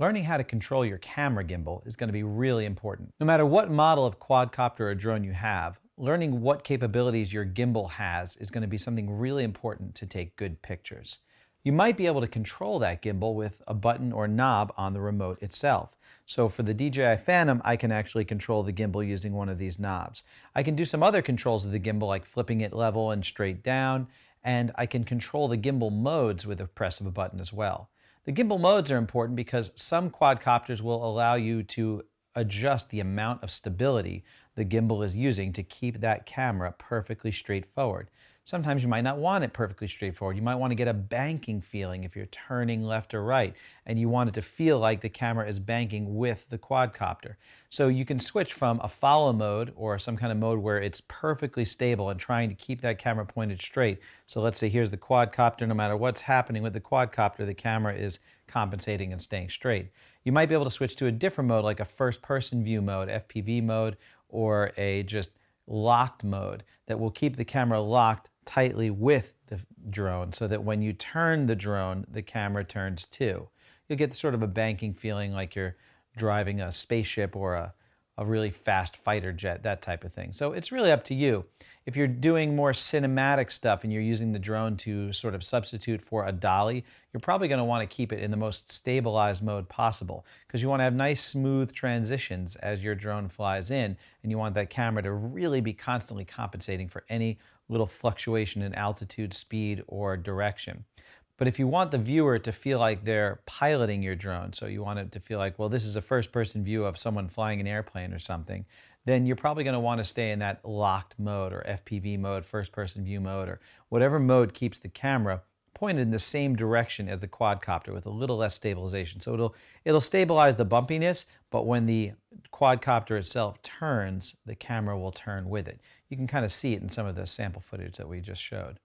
learning how to control your camera gimbal is going to be really important. No matter what model of quadcopter or drone you have, learning what capabilities your gimbal has is going to be something really important to take good pictures. You might be able to control that gimbal with a button or knob on the remote itself. So for the DJI Phantom, I can actually control the gimbal using one of these knobs. I can do some other controls of the gimbal, like flipping it level and straight down, and I can control the gimbal modes with the press of a button as well. The gimbal modes are important because some quadcopters will allow you to adjust the amount of stability the gimbal is using to keep that camera perfectly straightforward. Sometimes you might not want it perfectly straightforward. You might want to get a banking feeling if you're turning left or right, and you want it to feel like the camera is banking with the quadcopter. So you can switch from a follow mode or some kind of mode where it's perfectly stable and trying to keep that camera pointed straight. So let's say here's the quadcopter. No matter what's happening with the quadcopter, the camera is compensating and staying straight. You might be able to switch to a different mode, like a first-person view mode, FPV mode, or a just locked mode that will keep the camera locked tightly with the drone so that when you turn the drone, the camera turns too. You'll get sort of a banking feeling like you're driving a spaceship or a really fast fighter jet, that type of thing. So it's really up to you. If you're doing more cinematic stuff and you're using the drone to sort of substitute for a dolly, you're probably going to want to keep it in the most stabilized mode possible because you want to have nice smooth transitions as your drone flies in, and you want that camera to really be constantly compensating for any little fluctuation in altitude, speed, or direction. But if you want the viewer to feel like they're piloting your drone, so you want it to feel like, well, this is a first-person view of someone flying an airplane or something, then you're probably going to want to stay in that locked mode or FPV mode, first-person view mode, or whatever mode keeps the camera pointed in the same direction as the quadcopter with a little less stabilization. So it'll stabilize the bumpiness, but when the quadcopter itself turns, the camera will turn with it. You can kind of see it in some of the sample footage that we just showed.